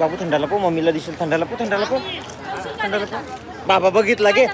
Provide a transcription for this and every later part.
बाबू थंडाला पो, मम्मीला दिसेल थंडाला पो, थंडाला पो, थंडाला पो. बाबा बघितला गे.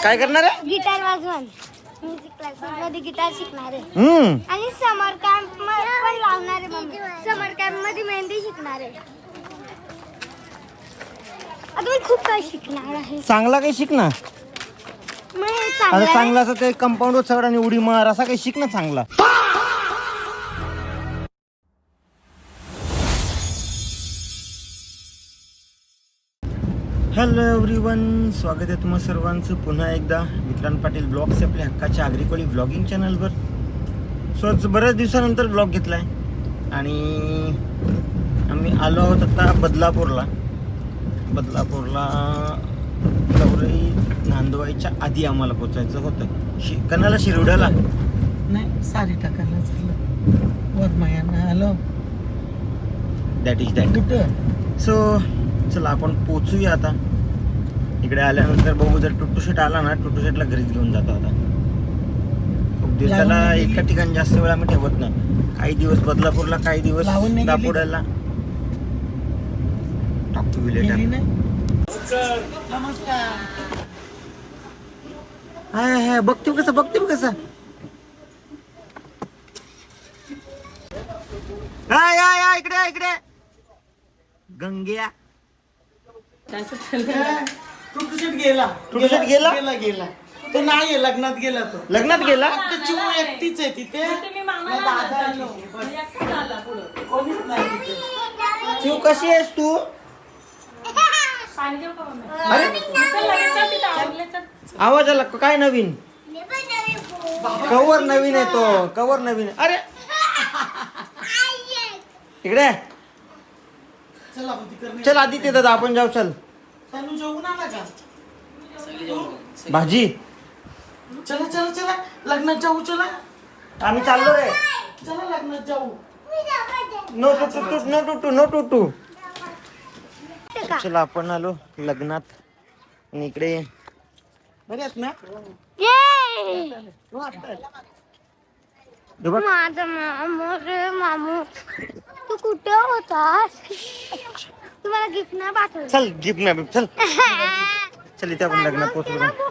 काय करणार आहे? गिटार वाजवण. म्युझिक क्लासेस मध्ये गिटार शिकणार आहे. आणि समर कॅम्प पण लावणार आहे मम्मी. समर कॅम्प मध्ये मेहंदी शिकणार आहे. आता मी खूप काही शिकणार आहे. चांगला काही शिक ना. आता चांगला असं ते कंपाऊंड वर चढ आणि उडी मार असा काही शिक ना चांगला. हॅलो एव्हरीवन, स्वागत आहे तुम्हा सर्वांचं पुन्हा एकदा विक्रांत पाटील ब्लॉग्स आपल्या हक्काच्या आग्रिकोळी व्लॉगिंग चॅनलवर. सो आज बऱ्याच दिवसानंतर ब्लॉग घेतला आहे आणि आम्ही आलो आहोत आता बदलापूरला. लवरई नांदवायच्या आधी आम्हाला पोचायचं होतं. कणाला शिरवड्याला नाही, सारी टाकायला झालं वरमायानं आलो. That is that. कुठं सो चला आपण पोचूया आता. इकडे आल्यानंतर बघू, जर टुट्टू शेट आला ना, टुट्टू शेटला घरीच घेऊन जातो आता. खूप दिवसाला एका ठिकाणी जास्त वेळ आम्ही ठेवत नाही. काही दिवस बदलापूरला, काही दिवस दापोड्याला. Talk to you later. नमस्कार. हाय बघतो कसं हाय इकडे गंग्या. टुट्टू शेट गेला. तो नाही लग्नात गेला. तो लग्नात गेला. चिऊ एकटीच आहे तिथे. दादा कोणीच नाही तिथे. शिव कशी आहेस तू? अरे आवाज आला काय नवीन? कवर नवीन आहे तो, कवर नवीन. अरे इकडे चल आदित्य दादा, आपण जाऊ. चल तनु जेवून आला का? भाजी. चला लग्नात जाऊ. चला आम्ही चाललोय. चला लग्नात जाऊ. नो टू. चला आपण आलो लग्नात. आणि इकडे बरे आहेत ना? माझा मामू तू कुठे होतास? तुम्हाला गिफ्ट नाही पाठवलं. चल गिफ्ट नाही. चल इथे आपण लग्नात पोहोचलो.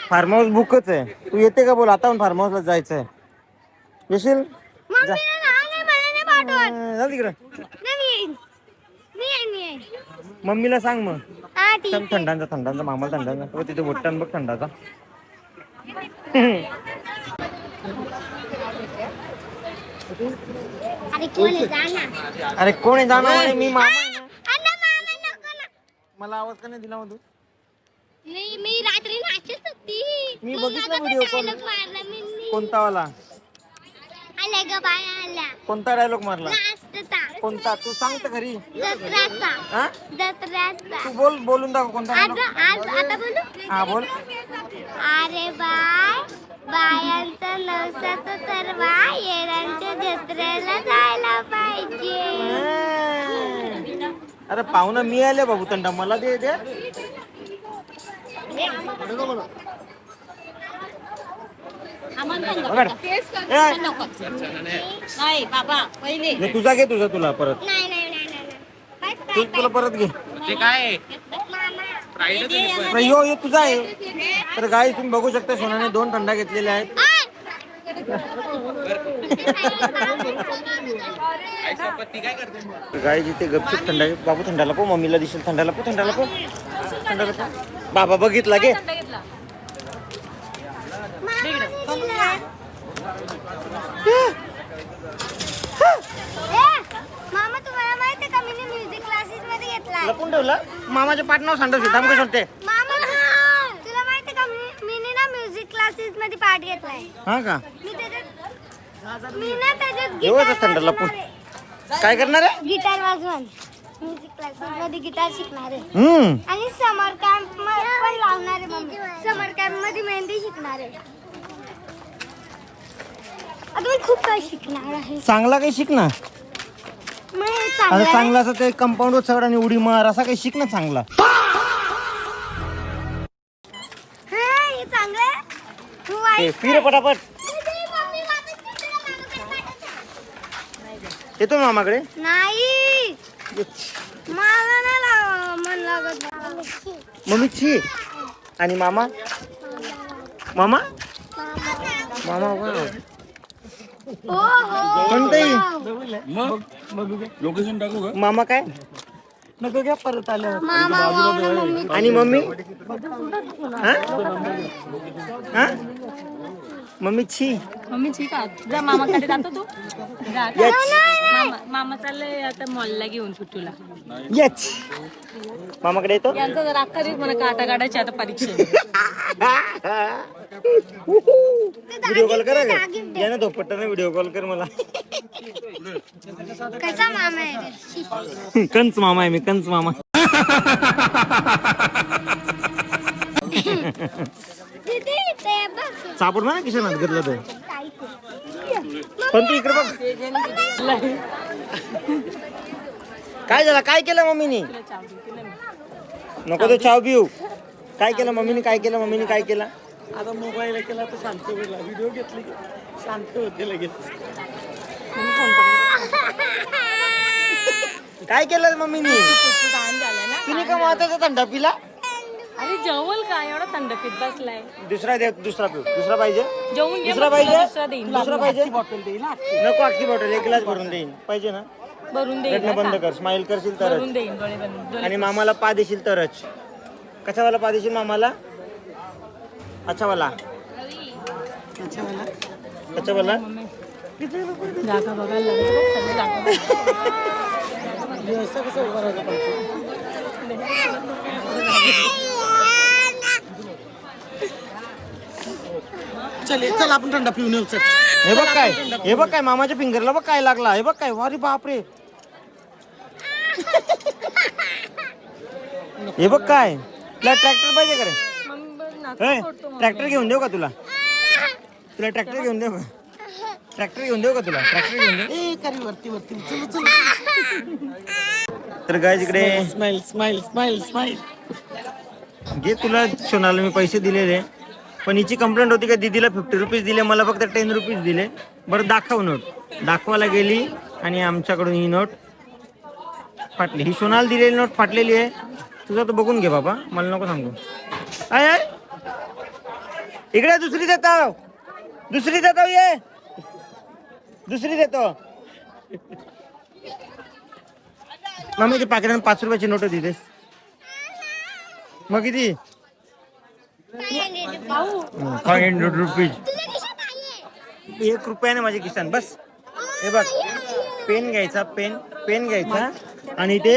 फार्म हाऊस बुकच आहे. तू येते का बोल? आता आपण फार्म हाऊसला जायचंय. येशील? जा तिकडे. मम्मीला सांग मग. थंडांचा मामाला थंडांचा. तिथे मोठ्यान बघ थंडाचा. अरे कोण आहे जाणार? मी मामा आहे ना. मला आवाज का नाही दिला मग तू? मी रात्री नाचत होती. मी बघितला व्हिडिओ कॉल. कोणता वाला? कोणता डायलॉग मारला? कोणता? तू सांग तर खरी. जत्राचा. तू बोलून दाखव कोणता. आता बोलू? हा बोल. अरे बायांचा नवसाचा तरवा येरांच्या जत्रेला जायला पाहिजे. अरे पाहुणा मी आले बाबू थंडा, मला दे. तुझा घे, तुला परत. तुला परत घे. यो तुझा आहे. तर गाईस तुम्ही बघू शकता, सोनाने 2 थंडा घेतलेले आहेत. गाईस इथे गपचूप थंडा. बाबू थंडाला पो, मम्मीला दिसेल थंडाला पो, थंडाला पो. बाबा बघितला गे. मामा तुम्हाला माहिती का, मी म्युझिक क्लासेस मध्ये घेतलाय. लपून ठेवला. मामाच्या पाटनावर सांडवशी थांब का सांगते. मामा तुला माहिती का, मी ना म्युझिक क्लासेस मध्ये पार्ट घेतलाय. हा का? मी ना त्याच्यात एवढं थंड लपून काय करणार आहे? गिटार वाजवण. म्युझिक क्लासेस मध्ये गिटार शिकणार आहे. आणि समर कॅम्प पण लावणार आहे मम्मी. समर कॅम्प मध्ये मेहंदी शिकणार आहे. आता मी खूप काही शिकणार आहे. चांगला काही शिक ना. आता चांगला असं ते कंपाऊंड वर चढ आणि उडी मार असा काही शिक ना चांगला. हे चांगलं फिर पटापट. येतो मामाकडे. नाही मला नाही मन लागत. मम्मी छी. आणि मामा मामा मामा वा. हो हो कोणतंही लोकेशन टाकू का? मामा काय नको घ्या परत आल्यावर. मामा वावडा मम्मी. आणि मम्मी हा? हा? मम्मी छी. मम्मी ठीक आहे जा मामाकडे जातो तू जा यच मामा चाललंय आता मॉलला घेऊन सुट्टीला यच मामाकडे येतो. यांचा जर अख्खा दिवस मला काटा काढायची आता परीक्षा व्हिडिओ कॉल करा का या ना धोपट्टाने व्हिडिओ कॉल कर मला. कसा मामा आहे रे? कंच मामा आहे मी. कंच मामा. दीदी ते बघ. सापड ना किशनात घेतलं तर. पण तू इकडे बघ. काय झालं? काय केलं मम्मीनी? नको तो चाव पिऊ. काय केलं मम्मीने? काय केलं मम्मीने? काय केलं? आता मोबाईल केला तर शांत होईल. व्हिडिओ घेतली की शांत होते लगेच. काय केलं मम्मीनी? तिने का महत्वाचा थंडा पिला? अरे जेवल काय एवढा थंडपीत बसलाय दुसरा दे. दुसरा पिऊ. दुसरा पाहिजे? जेवून घे दुसरा मग पाहिजे? तुला दुसरा देईन दुसरा पाहिजे? बॉटल देईल ना. नको अख्खी बॉटल. एक ग्लास भरून देईन. पाहिजे ना? भरून देईन रडणं बंद आता. कर. स्माइल करशील तरच. भरून देईन डोळे बंद आणि मामाला पा देशील तरच. कशावाला पा देशील मामाला? अच्छावाला. कशावाला? जागा बघायला लागेल बघ, सगळं जागा बघ. असं कसं उभं राहायचं पडतं? चल आपण थंडा पिऊन येऊ. चल. हे बघ काय. हे बघ काय मामाच्या फिंगरला बघ काय लागला. हे बघ काय. अरे बापरे. हे बघ काय. तुला ट्रॅक्टर पाहिजे का रे? मम्मी बघ नाक फोडतो मग. ट्रॅक्टर घेऊन देऊ का तुला? तुला ट्रॅक्टर घेऊन देऊ का? ट्रॅक्टर घेऊन देऊ का तुला? ट्रॅक्टर घेऊन देऊ. ए करी वरती वरती. चल चल. तर काय इकडे स्माइल स्माइल स्माइल स्माइल. घे. तुला सोनाला मी पैसे दिलेले पण हिची कंप्लेंट होती का दीदीला 50 रुपीज दिले मला फक्त 10 रुपीज दिले. बरं दाखव नोट. दाखवायला गेली आणि आमच्याकडून ही नोट फाटली. ही सोनाला दिलेली नोट फाटलेली आहे. तुझं तर बघून घे बाबा. मला नको सांगू. आय आय इकडे दुसरी देतो. दुसरी देतो. ये दुसरी देतो. मम्मीच्या पाकिटात 5 रुपयाची नोट दिलेस. मग किती? 500 रुपीज. 1 रुपयाने माझ्या खिशात बस. हे बघ पेन घ्यायचा. पेन घ्यायचा आणि ते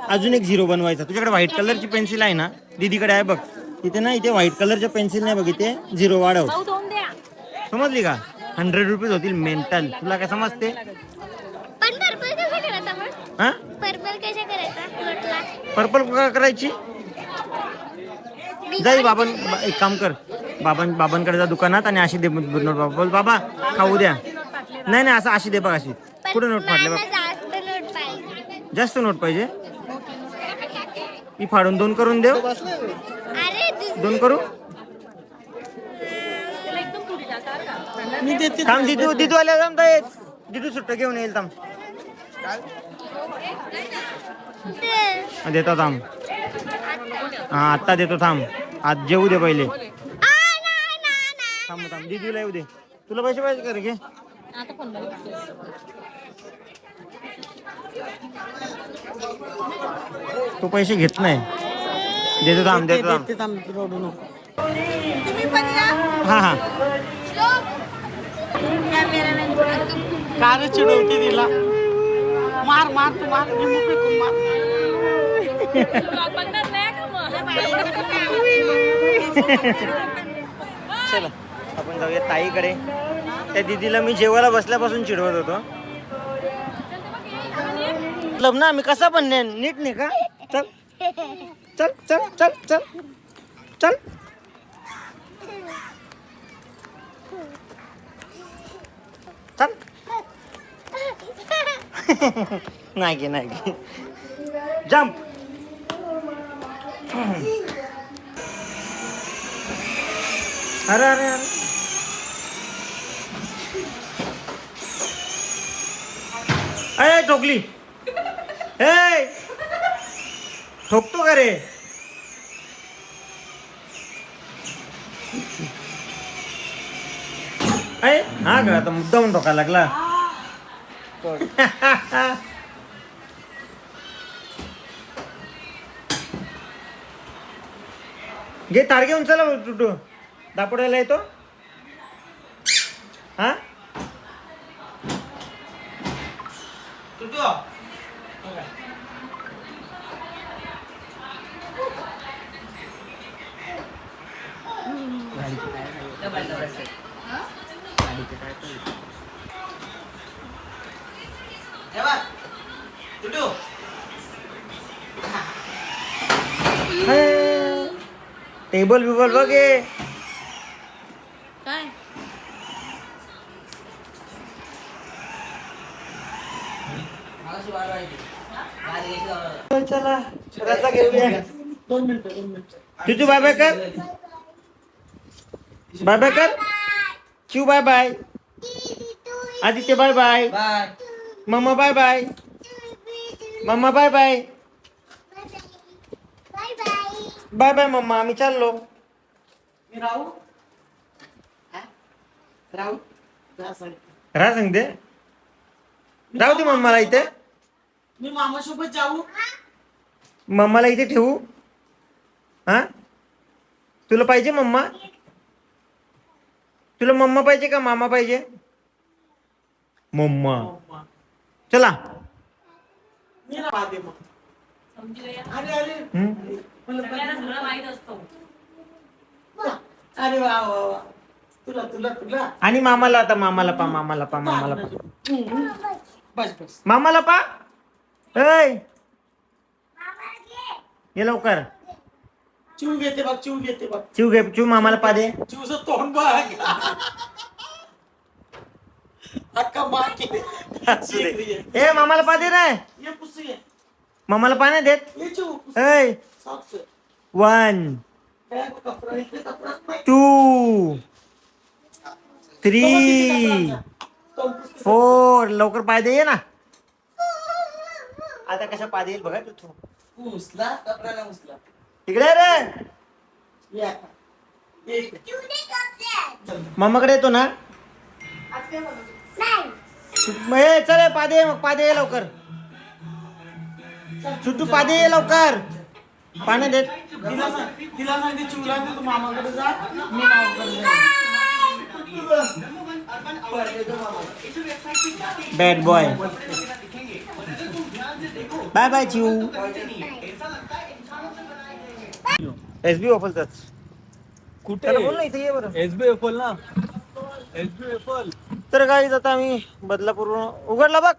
अजून एक झिरो बनवायचा. तुझ्याकडे व्हाईट कलरची पेन्सिल आहे ना? दीदीकडे आहे बघ. इथे ना इथे व्हाईट कलरच्या पेन्सिल नाही बघ. इथे झिरो वाढव. भाऊ दोन द्या. समजली का? 100 रुपीज होतील मेंटल. तुला काय समजते? पण पर्पल कसं करायचं आपण? हा पर्पल कसं करायचं नोटला? पर्पल करायची. जाई बाबन. एक काम कर. बाबांकडे जा दुकानात आणि अशी दे नोट. बाबा बोल बाबा खाऊ द्या. नाही असं अशी दे बघ. अशी कुठे नोट फाटले बघ. मला जास्त नोट पाहिजे. जास्त नोट पाहिजे. ही फाडून 2 करून देव. अरे 2 करू. त्याला एकदम थोडी जागा का मी देते. थांब दिदू आल्या थांब. दिदू सुट्ट घेऊन येईल. थांब देतो. थांब. हा आत्ता देतो. थांब. आज जेवू दे पहिले. थांब दिदूला येऊ दे. तुला पैसे पाहिजे कर घे. आता पण बघ. तो पैसे घेत नाही. देतो. थांब देतो. थांब. देते थांब. रडू नको. हा हा कार चिडवते तिला. मार मार तू मार. मी मोकळी करून मार. बघणार नाही का मग? चला आपण जाऊया ताईकडे. त्या दीदीला मी जेवायला बसल्यापासून चिडवत होतो. मतलब ना मी कसा पण नीट नाही का? चल चल चल चल चल चल. चल. नाही घे नाही घे. जम्प. अरे अरे अरे अरे ठोकली. ए ठोकतो का रे? अरे हा का आता मुद्दाम ठोकायला लागला. घे तार घेऊन चला टुटू. दापोड्याला येतो. हा टुटू टेबल बिबल बघे. काय चला रजा घेऊया. तुझू बाय बाय कर. बाय बाय कर. चिव bye bye. Aditya bye bye. मम्मा बाय बाय. मम्मा बाय बाय. बाय बाय मम्मा. आम्ही चाललो. मी राहू राहू राहा सांगते. राहू दे मम्माला इथे. मी मामासोबत जाऊ. मम्माला इथे ठेवू. हा तुला पाहिजे मम्मा? तुला मम्मा पाहिजे का मामा पाहिजे? मम्मा. चला. मी ना पाहते मग. अरे अरे हम्म? सगळं माहित असतो. अरे वा वा वा. तुला तुला तुला आणि मामाला आता मामाला पा. मामाला पा. मामाला पा. बस बस. मामाला पा. ऐ ये लवकर. चिव घेते बघ चिव घेते बघ. चिव घे. चिव मामाला पा दे. चिवचं तोंड बघ. अक्का मार केली. ए मामाला पा दे रे. ये पुसू ये. मामाला पा नाही देत. ये चिव पुसू. ऐ सॉक्स. 1 काय कपडा इथे कपडाच नाही. 2 3 4 लवकर पाय दे. ये ना. आता कशा पाय देईल बघा तू. उचला कपड्याला उचला. तिकडे रे. ये आता. ये इकडे. मामाकडे येतो ना. ए चल पा दे. मग पा दे लवकर. छुट्टू पा दे लवकर. पाणी देत. तिला सांगते चिवला तू मामाकडे जा. मी मामाकडे जा. Bad boy. बाय बाय चिऊ. SB वापरतात कुठे? बोल ना इथे ये बरं. SBF ना. SBF. तर गाईज आता आम्ही बदलापूरवरून उघडला बघ.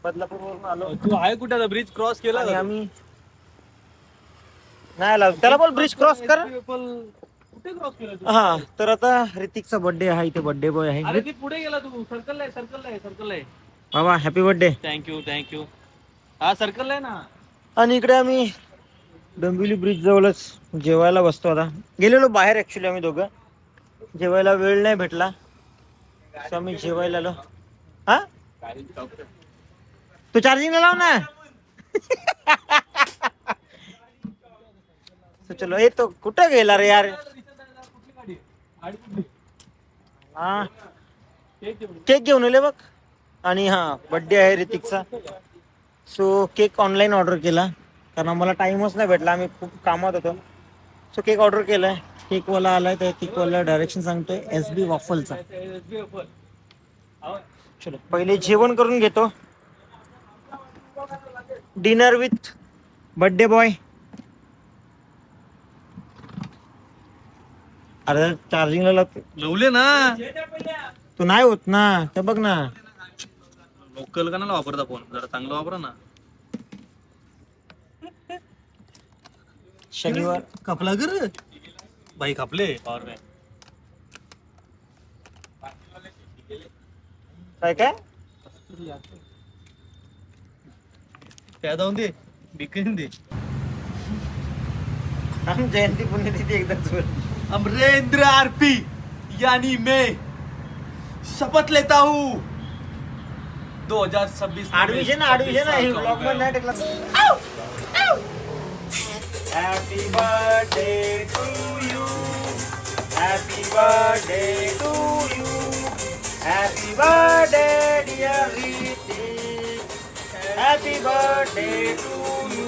बदलापूरवरून आलो. तू आहे कुठे? आता ब्रिज क्रॉस केला आणि का? आम्ही नाही आला. त्याला बोल ब्रिज क्रॉस कर. कुठे क्रॉस केला तू? हा तर आता ऋतिकचा बर्थडे आहे. इथे बर्थडे बॉय अरे आहे. ती पुढे गेला तू. सर्कल आहे सर्कल आहे सर्कल आहे. बाबा हॅपी बर्थडे. थँक्यू. हा सर्कल आहे ना. आणि इकडे आम्ही डोंबिवली ब्रिज जवळच जेवायला बसतो. आता गेलेलो बाहेर ऍक्च्युली आम्ही दोघं. जेवायला वेळ नाही भेटला. सो आम्ही जेवायला आलो. हा तू चार्जिंगला लाव ना. तो चलो. ए तो कुठं गेला रे यार. हा केक घेऊन आले बघ. आणि हा बर्थडे आहे ऋतिकचा. सो केक ऑनलाईन ऑर्डर केला कारण आम्हाला टाइमच नाही भेटला. आम्ही खूप कामात होतो. सो केक ऑर्डर केलाय. केकवाला आलाय. त्या केकवाला डायरेक्शन सांगतोय SB वॉफलचा. चलो पहिले जेवण करून घेतो. Dinner with birthday boy. अरे चार्जिंगला लवले ना. तू नाही होत ना. तर बघ ना. लोकल का वापरता फोन. जरा चांगला वापरा ना. शनिवार कापला कर बाई. कापले पॉवर बँक. काय काय त्या जाऊन दे. बिकन दे. आम जयंती पुण्यतिथी एकदाच बोल. अमरेंद्र आरपी यानी मैं शपथ लेता हूँ 2026 ऍडमिशन आहे ब्लॉग मध्ये नाही टाकला. Happy birthday to you, happy birthday to you, happy birthday dear Ritik, happy birthday to you.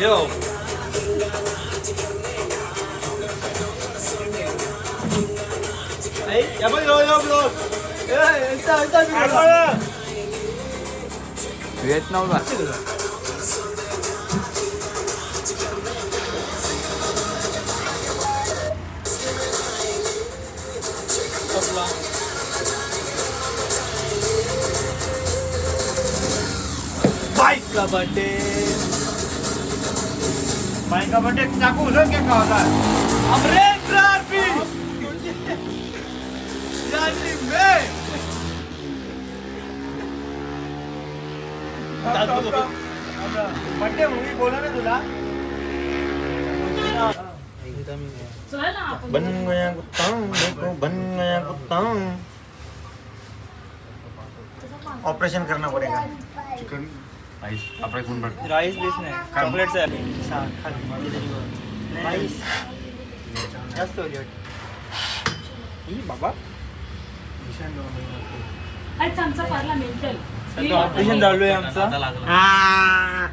Yo bike का बर्थडे, बाईक का बर्थडे चाकू उचल क्या होता अमरेंद्र आरपी यानी मैं बर्थडे मूवी बोला ना तुला. चल ना आपण बन गया कुत्ता देखो बन गया कुत्ता. ऑपरेशन करना पडेगा. राईस बेस नाही चॉकलेट जास्त होती बाबा. अरे चमचा पारला मेंटल ऑपरेशन चालू आहे आमचं. हा